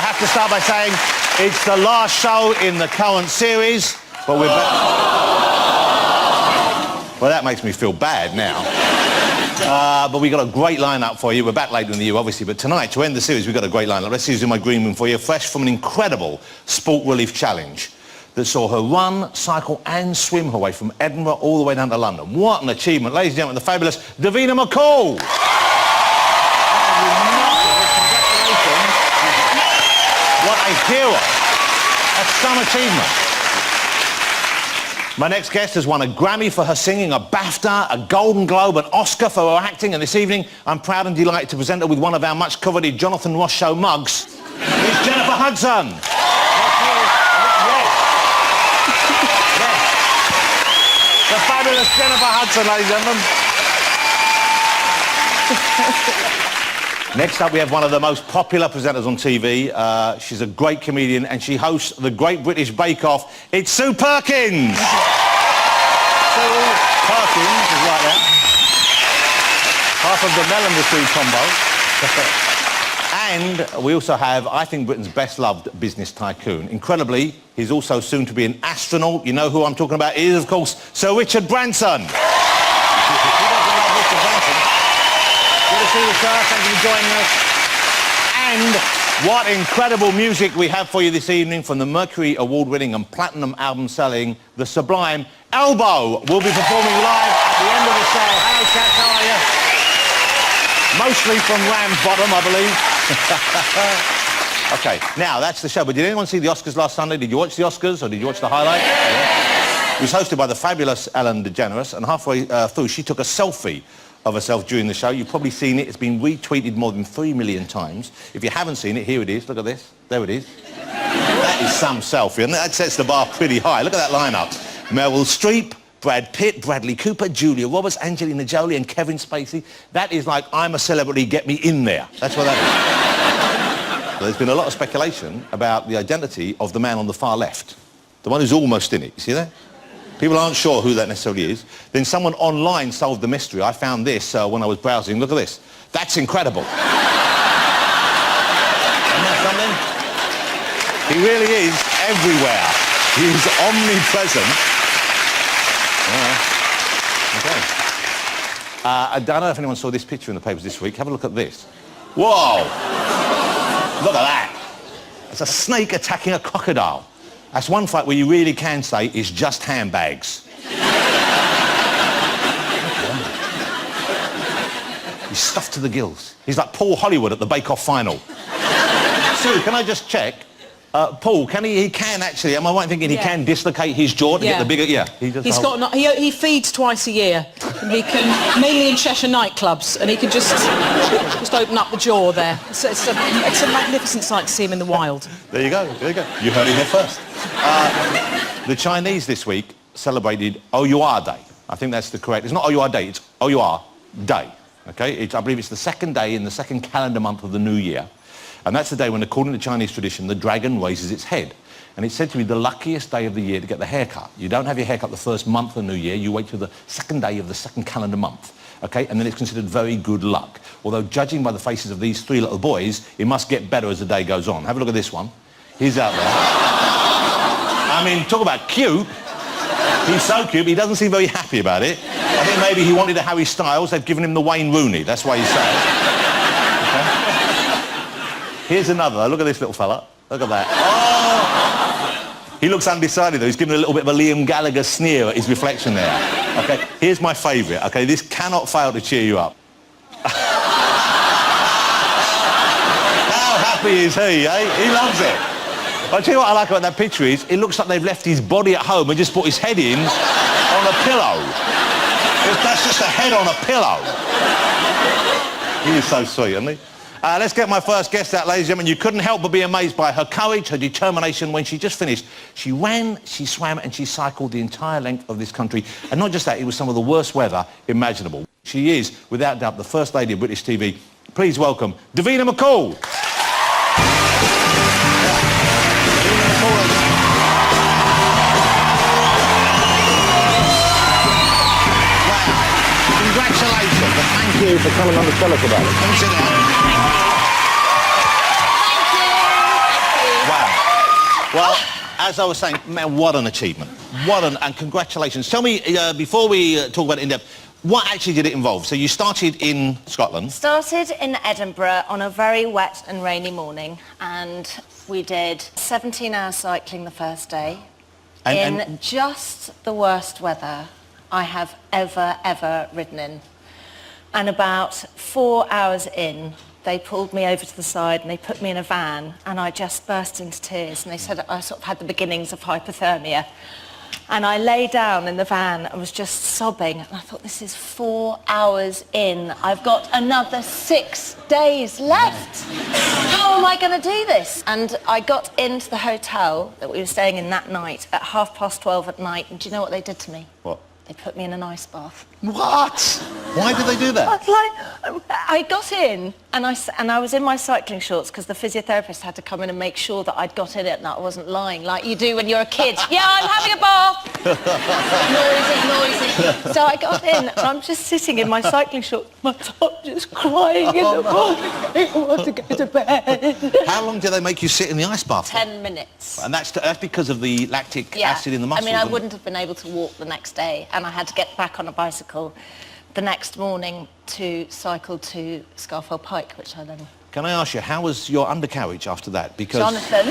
have to start by saying it's the last show in the current series, but we're back. Well, that makes me feel bad now. But we've got a great lineup for you. We're back later in the year, obviously, but tonight, to end the series, we've got a great lineup. Let's see who's in my green room for you, fresh from an incredible Sport Relief Challenge that saw her run, cycle and swim her way from Edinburgh all the way down to London. What an achievement. Ladies and gentlemen, the fabulous Davina McCall. Congratulations. What a hero. That's some achievement. My next guest has won a Grammy for her singing, a BAFTA, a Golden Globe, an Oscar for her acting, and this evening I'm proud and delighted to present her with one of our much coveted Jonathan Ross Show mugs. It's Jennifer Hudson. The fabulous Jennifer Hudson, ladies and gentlemen. Next up, we have one of the most popular presenters on TV. She's a great comedian and she hosts the Great British Bake Off. It's Sue Perkins. Sue Perkins is right there. Half of the Mel and the Sue combo. And we also have, I think, Britain's best-loved business tycoon. Incredibly, he's also soon to be an astronaut. You know who I'm talking about. He is, of course, Sir Richard Branson. Who doesn't love Richard Branson? Good to see you, sir. Thank you for joining us. And what incredible music we have for you this evening from the Mercury Award-winning and platinum album-selling The Sublime Elbow will be performing live at the end of the show. Hello, chaps. How are you? Mostly from Ramsbottom, I believe. OK, now, that's the show. But did anyone see the Oscars last Sunday? Did you watch the Oscars or did you watch the highlight? Yeah. It was hosted by the fabulous Ellen DeGeneres, and halfway through, she took a selfie of herself during the show. You've probably seen it. It's been retweeted more than 3 million times. If you haven't seen it, here it is. Look at this. There it is. That is some selfie, and that sets the bar pretty high. Look at that lineup. Meryl Streep, Brad Pitt, Bradley Cooper, Julia Roberts, Angelina Jolie and Kevin Spacey. That is like, I'm a celebrity, get me in there. That's what that is. There's been a lot of speculation about the identity of the man on the far left. The one who's almost in it. You see that? People aren't sure who that necessarily is. Then someone online solved the mystery. I found this when I was browsing. Look at this. That's incredible. Isn't that something? He really is everywhere. He's omnipresent. Okay. I don't know if anyone saw this picture in the papers this week. Have a look at this. Whoa! Look at that. It's a snake attacking a crocodile. That's one fight where you really can say it's just handbags. He's stuffed to the gills. He's like Paul Hollywood at the Bake Off final. Sue, can I just check? Paul, he can actually, am I right in thinking he can dislocate his jaw to get the bigger... Yeah, he feeds twice a year. And he can, mainly in Cheshire nightclubs, and he can just open up the jaw there. It's a magnificent sight to see him in the wild. There you go, there you go. You heard it here first. The Chinese this week celebrated Ouyuar Day. I think that's the correct... It's not Ouyuar Day, it's Ouyuar Day. Okay? I believe it's the second day in the second calendar month of the new year. And that's the day when, according to Chinese tradition, the dragon raises its head. And it's said to be the luckiest day of the year to get the haircut. You don't have your haircut the first month of the new year. You wait till the second day of the second calendar month. OK? And then it's considered very good luck. Although, judging by the faces of these three little boys, it must get better as the day goes on. Have a look at this one. He's out there. I mean, talk about cute. He's so cute, he doesn't seem very happy about it. I think maybe he wanted a Harry Styles. They've given him the Wayne Rooney. That's why he's sad. Here's another. Look at this little fella. Look at that. Oh! He looks undecided, though. He's giving a little bit of a Liam Gallagher sneer at his reflection there. OK, here's my favourite. OK, this cannot fail to cheer you up. How happy is he, eh? He loves it. I'll tell you what I like about that picture is, it looks like they've left his body at home and just put his head in on a pillow. That's just a head on a pillow. He is so sweet, isn't he? Let's get my first guest out, ladies and gentlemen. You couldn't help but be amazed by her courage, her determination. When she just finished, she ran, she swam and she cycled the entire length of this country. And not just that, it was some of the worst weather imaginable. She is, without doubt, the First Lady of British TV. Please welcome Davina McCall. Wow. Congratulations and thank you for coming on to tell us about it. Come sit down. Well, as I was saying, man, what an achievement. And congratulations. Tell me, before we talk about it in depth, what actually did it involve? So you started in Scotland. Started in Edinburgh on a very wet and rainy morning, and we did 17 hours cycling the first day in just the worst weather I have ever ridden in. And about 4 hours in, they pulled me over to the side and they put me in a van, and I just burst into tears, and they said I sort of had the beginnings of hypothermia. And I lay down in the van and was just sobbing, and I thought, this is 4 hours in. I've got another 6 days left. How am I going to do this? And I got into the hotel that we were staying in that night at 12:30 at night, and do you know what they did to me? What? They put me in an ice bath. What? Why did they do that? I got in and I was in my cycling shorts because the physiotherapist had to come in and make sure that I'd got in it and that I wasn't lying like you do when you're a kid. Yeah, I'm having a bath. noisy. So I got in and I'm just sitting in my cycling shorts, my top just crying in the morning. I want to go to bed. How long do they make you sit in the ice bath? 10 minutes. And that's because of the lactic acid in the muscles. I mean, I wouldn't have been able to walk the next day, and I had to get back on a bicycle the next morning to cycle to Scarfell Pike, which I then... Can I ask you, how was your undercarriage after that? Because... Jonathan,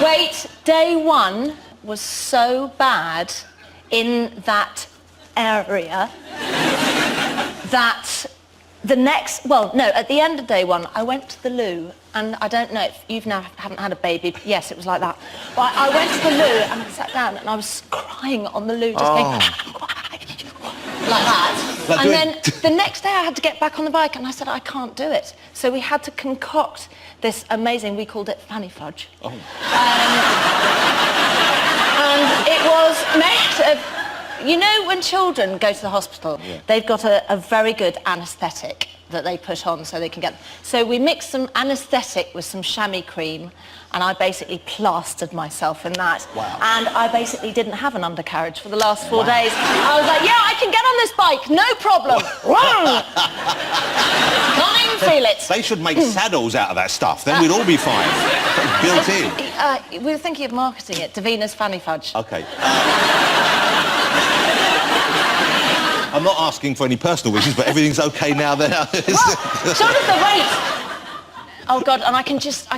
wait, day one was so bad in that area that the next... Well, no, at the end of day one, I went to the loo, and I don't know if you've now haven't had a baby, but yes, it was like that. But I went to the loo and I sat down and I was crying on the loo, just going... like that. And then the next day I had to get back on the bike, and I said, I can't do it. So we had to concoct this amazing, we called it fanny fudge. Oh. And it was made of, you know when children go to the hospital, they've got a very good anaesthetic that they put on so they can get... So we mixed some anaesthetic with some chamois cream, and I basically plastered myself in that. Wow. And I basically didn't have an undercarriage for the last 4 days. I was like, yeah, I can get on this bike, no problem. Can't even feel it. They should make saddles out of that stuff, then we'd all be fine. Built in. We were thinking of marketing it, Davina's Fanny Fudge. OK. I'm not asking for any personal reasons, but everything's OK now then. Jonathan, wait! Oh God, and I can just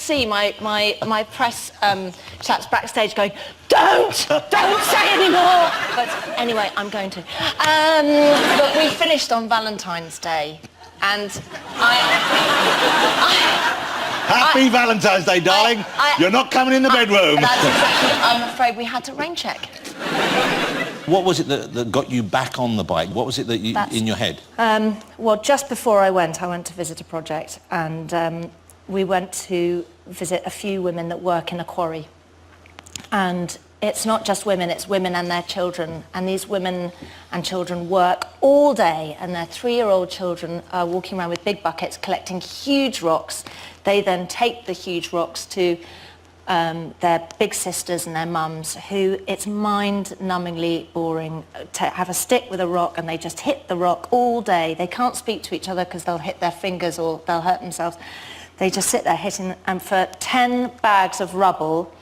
see my press chaps backstage going, don't say anymore. But anyway, I'm going to. But we finished on Valentine's Day, and Happy Valentine's Day, darling. You're not coming in the bedroom. That's exactly. I'm afraid we had to rain check. What was it that got you back on the bike? What was it that in your head? Well, just before I went to visit a project, and we went to visit a few women that work in a quarry. And it's not just women, it's women and their children. And these women and children work all day, and their 3-year-old children are walking around with big buckets collecting huge rocks. They then take the huge rocks to their big sisters and their mums, who it's mind-numbingly boring to have a stick with a rock, and they just hit the rock all day. They can't speak to each other because they'll hit their fingers or they'll hurt themselves. They just sit there hitting, and for 10 bags of rubble,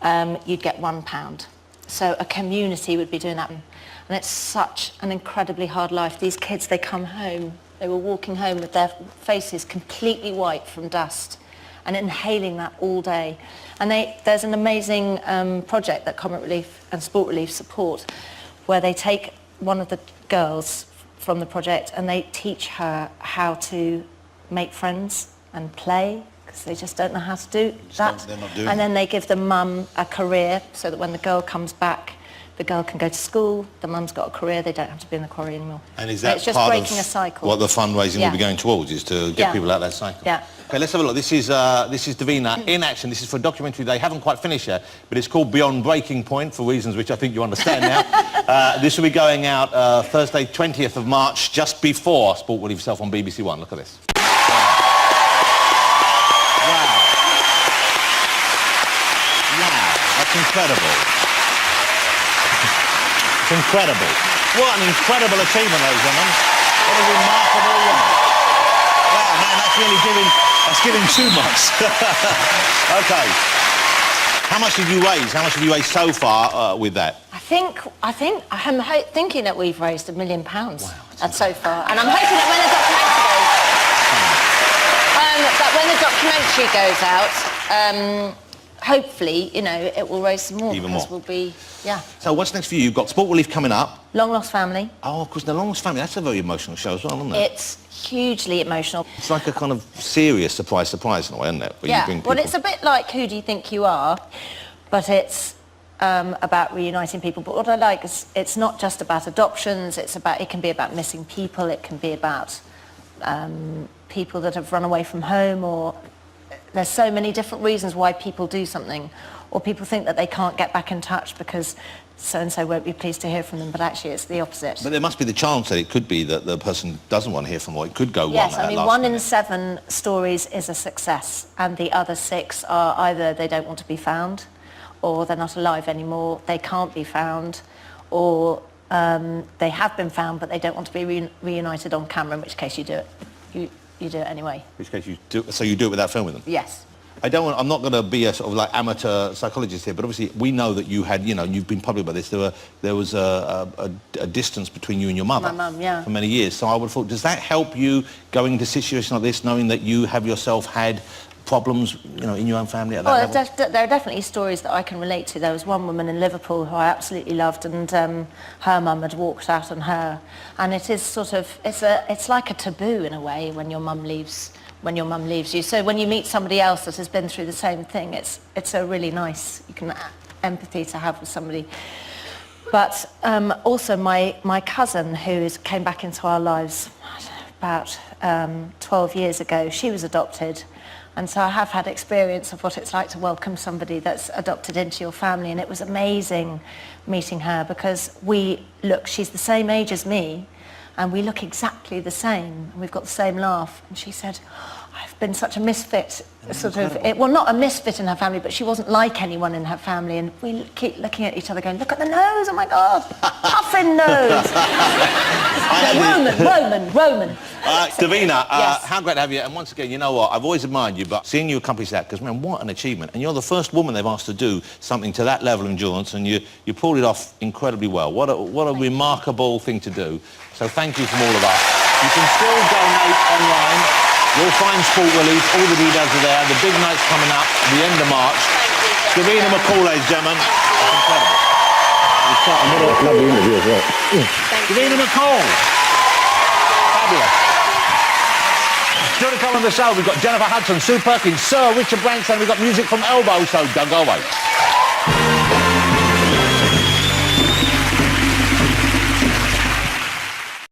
you'd get £1. So a community would be doing that. And it's such an incredibly hard life. These kids, they come home, they were walking home with their faces completely white from dust, and inhaling that all day. And there's an amazing project that Comet Relief and Sport Relief support, where they take one of the girls from the project and they teach her how to make friends and play, because they just don't know how to do that. They're not doing and then they give the mum a career, so that when the girl comes back, the girl can go to school, the mum's got a career, they don't have to be in the quarry anymore. And is that it's just part breaking of a cycle. what the fundraising will be going towards, is to get people out of that cycle? Yeah. OK, let's have a look. This is Davina in action. This is for a documentary they haven't quite finished yet, but it's called Beyond Breaking Point, for reasons which I think you understand now. This will be going out Thursday, 20th of March, just before Sport Relief Self on BBC One. Look at this. That's incredible. It's incredible. What an incredible achievement, ladies and gentlemen. What a remarkable one. Wow, man, that's really giving too much. OK. How much did you raise? How much have you raised so far with that? I'm thinking that we've raised £1 million so far, and I'm hoping that when the documentary goes out, hopefully, you know, it will raise some more. Even because more. we'll be, yeah. So what's next for you? You've got Sport Relief coming up. Long Lost Family. Oh, of course, The Long Lost Family. That's a very emotional show as well, isn't it? It's hugely emotional. It's like a kind of serious surprise in a way, isn't it? Where you bring Well, people- it's a bit like Who Do You Think You Are, but it's about reuniting people. But what I like is it's not just about adoptions. It can be about missing people. It can be about people that have run away from home, or there's so many different reasons why people do something, or people think that they can't get back in touch because so-and-so won't be pleased to hear from them, but actually it's the opposite. But there must be the chance that it could be that the person doesn't want to hear from, or it could go wrong. Yes, at I mean, last 1 in minute. 7 stories is a success, and the other 6 are either they don't want to be found, or they're not alive anymore, they can't be found, or they have been found but they don't want to be reunited on camera, in which case you do it. You do it anyway. In which case you do it without filming them? Yes. I'm not going to be a sort of like amateur psychologist here, but obviously we know that you had, you know, you've been public about this. There was a distance between you and your mother. My mum, yeah. For many years. So I would have thought, does that help you going into a situation like this, knowing that you have yourself had problems, you know, in your own family at that level? There are definitely stories that I can relate to. There was one woman in Liverpool who I absolutely loved, and her mum had walked out on her, and it is sort of it's like a taboo in a way when your mum leaves you. So when you meet somebody else that has been through the same thing, it's a really nice, you can empathy to have with somebody. But also my cousin, who came back into our lives about 12 years ago, she was adopted. And so I have had experience of what it's like to welcome somebody that's adopted into your family, and it was amazing meeting her because she's the same age as me, and we look exactly the same, and we've got the same laugh. And she said, I've been such a misfit, not a misfit in her family, but she wasn't like anyone in her family, and we keep looking at each other going, look at the nose, oh my God, puffin nose. Roman. Davina, Yes. how great to have you. And once again, you know what, I've always admired you, but seeing you accomplish that, because, man, what an achievement. And you're the first woman they've asked to do something to that level of endurance, and you pulled it off incredibly well. What a remarkable thing to do. So thank you from all of us. You can still donate online. You'll find Sport Relief. All the details are there. The big night's coming up, the end of March. Davina McCall, ladies and gentlemen. That's incredible. What a lovely interview as well. Davina McCall. Fabulous. Still to come on the show, we've got Jennifer Hudson, Sue Perkins, Sir Richard Branson, we've got music from Elbow, so don't go away.